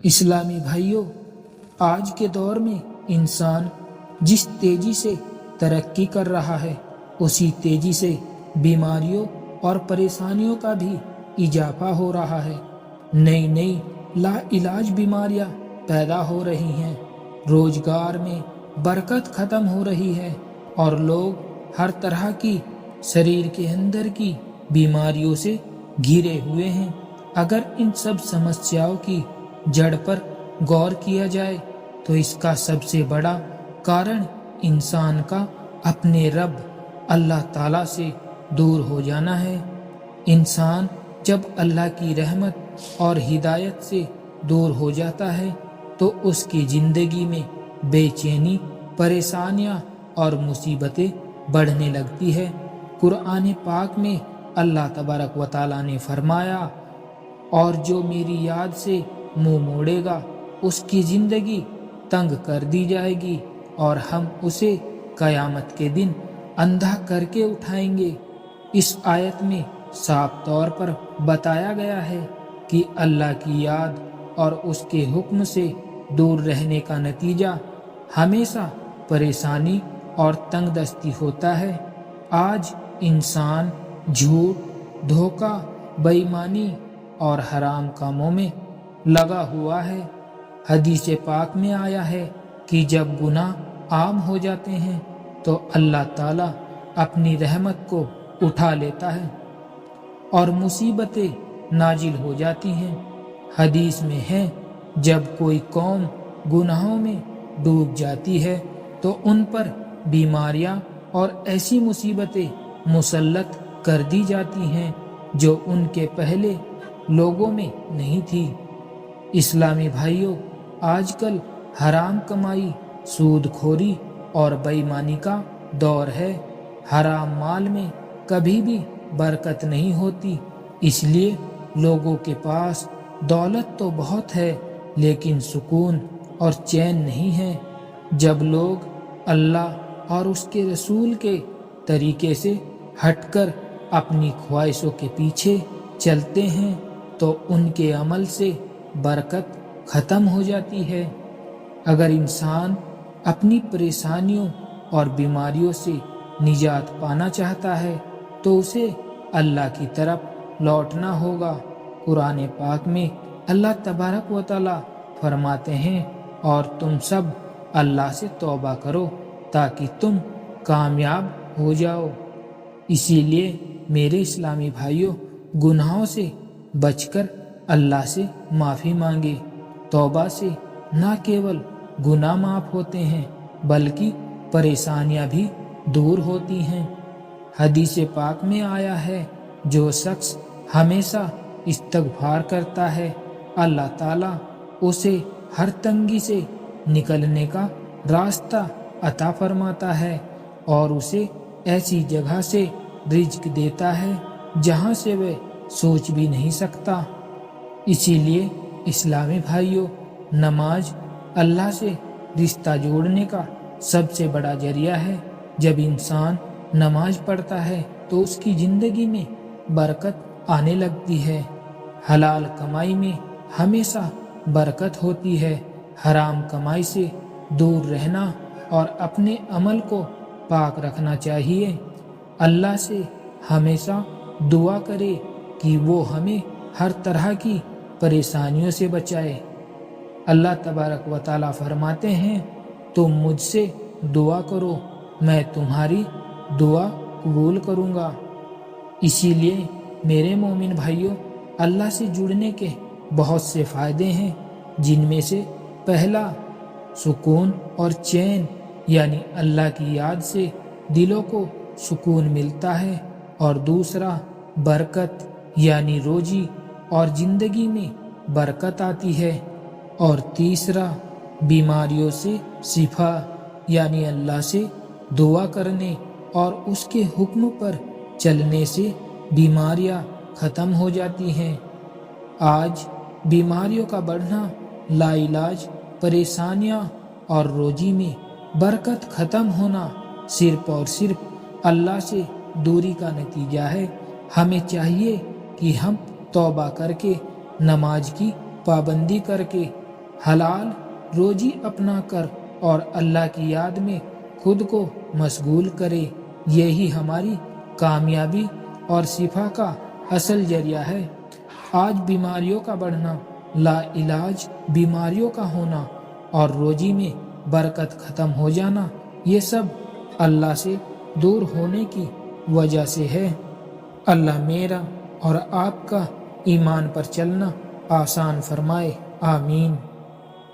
اسلامی بھائیوں، آج کے دور میں انسان جس تیزی سے ترقی کر رہا ہے اسی تیزی سے بیماریوں اور پریشانیوں کا بھی اضافہ ہو رہا ہے۔ نئی نئی لا علاج بیماریاں پیدا ہو رہی ہیں، روزگار میں برکت ختم ہو رہی ہے اور لوگ ہر طرح کی شریر کے اندر کی بیماریوں سے گھرے ہوئے ہیں۔ اگر ان سب سمسیاؤں کی جڑ پر غور کیا جائے تو اس کا سب سے بڑا کارن انسان کا اپنے رب اللہ تعالیٰ سے دور ہو جانا ہے۔ انسان جب اللہ کی رحمت اور ہدایت سے دور ہو جاتا ہے تو اس کی زندگی میں بے چینی، پریشانیاں اور مصیبتیں بڑھنے لگتی ہے۔ قرآن پاک میں اللہ تبارک و تعالیٰ نے فرمایا، اور جو میری یاد سے منہ موڑے گا اس کی زندگی تنگ کر دی جائے گی اور ہم اسے قیامت کے دن اندھا کر کے اٹھائیں گے۔ اس آیت میں صاف طور پر بتایا گیا ہے کہ اللہ کی یاد اور اس کے حکم سے دور رہنے کا نتیجہ ہمیشہ پریشانی اور تنگ دستی ہوتا ہے۔ آج انسان جھوٹ، دھوکہ، بے ایمانی اور حرام کاموں میں لگا ہوا ہے۔ حدیث پاک میں آیا ہے کہ جب گناہ عام ہو جاتے ہیں تو اللہ تعالیٰ اپنی رحمت کو اٹھا لیتا ہے اور مصیبتیں نازل ہو جاتی ہیں۔ حدیث میں ہے، جب کوئی قوم گناہوں میں ڈوب جاتی ہے تو ان پر بیماریاں اور ایسی مصیبتیں مسلط کر دی جاتی ہیں جو ان کے پہلے لوگوں میں نہیں تھی۔ اسلامی بھائیوں، آج کل حرام کمائی، سود خوری اور بے ایمانی کا دور ہے۔ حرام مال میں کبھی بھی برکت نہیں ہوتی، اس لیے لوگوں کے پاس دولت تو بہت ہے لیکن سکون اور چین نہیں ہے۔ جب لوگ اللہ اور اس کے رسول کے طریقے سے ہٹ کر اپنی خواہشوں کے پیچھے چلتے ہیں تو ان کے عمل سے برکت ختم ہو جاتی ہے۔ اگر انسان اپنی پریشانیوں اور بیماریوں سے نجات پانا چاہتا ہے تو اسے اللہ کی طرف لوٹنا ہوگا۔ قرآن پاک میں اللہ تبارک و تعالیٰ فرماتے ہیں، اور تم سب اللہ سے توبہ کرو تاکہ تم کامیاب ہو جاؤ۔ اسی لیے میرے اسلامی بھائیوں، گناہوں سے بچ کر اللہ سے معافی مانگے۔ توبہ سے نہ کیول گناہ معاف ہوتے ہیں بلکہ پریشانیاں بھی دور ہوتی ہیں۔ حدیث پاک میں آیا ہے، جو شخص ہمیشہ استغفار کرتا ہے اللہ تعالیٰ اسے ہر تنگی سے نکلنے کا راستہ عطا فرماتا ہے اور اسے ایسی جگہ سے رزق دیتا ہے جہاں سے وہ سوچ بھی نہیں سکتا۔ اسی لیے اسلامی بھائیوں، نماز اللہ سے رشتہ جوڑنے کا سب سے بڑا ذریعہ ہے۔ جب انسان نماز پڑھتا ہے تو اس کی زندگی میں برکت آنے لگتی ہے۔ حلال کمائی میں ہمیشہ برکت ہوتی ہے۔ حرام کمائی سے دور رہنا اور اپنے عمل کو پاک رکھنا چاہیے۔ اللہ سے ہمیشہ دعا کرے کہ وہ ہمیں ہر طرح کی پریشانیوں سے بچائے۔ اللہ تبارک و تعالیٰ فرماتے ہیں، تم مجھ سے دعا کرو، میں تمہاری دعا قبول کروں گا۔ اسی لیے میرے مومن بھائیوں، اللہ سے جڑنے کے بہت سے فائدے ہیں، جن میں سے پہلا سکون اور چین، یعنی اللہ کی یاد سے دلوں کو سکون ملتا ہے، اور دوسرا برکت، یعنی روزی اور زندگی میں برکت آتی ہے، اور تیسرا بیماریوں سے شفا، یعنی اللہ سے دعا کرنے اور اس کے حکم پر چلنے سے بیماریاں ختم ہو جاتی ہیں۔ آج بیماریوں کا بڑھنا، لا علاج پریشانیاں اور روزی میں برکت ختم ہونا صرف اور صرف اللہ سے دوری کا نتیجہ ہے۔ ہمیں چاہیے کہ ہم توبہ کر کے، نماز کی پابندی کر کے حلال روزی اپنا کر اور اللہ کی یاد میں خود کو مشغول کرے، یہی ہماری کامیابی اور شفا کا اصل ذریعہ ہے۔ آج بیماریوں کا بڑھنا، لا علاج بیماریوں کا ہونا اور روزی میں برکت ختم ہو جانا، یہ سب اللہ سے دور ہونے کی وجہ سے ہے۔ اللہ میرا اور آپ کا ایمان پر چلنا آسان فرمائے، آمین۔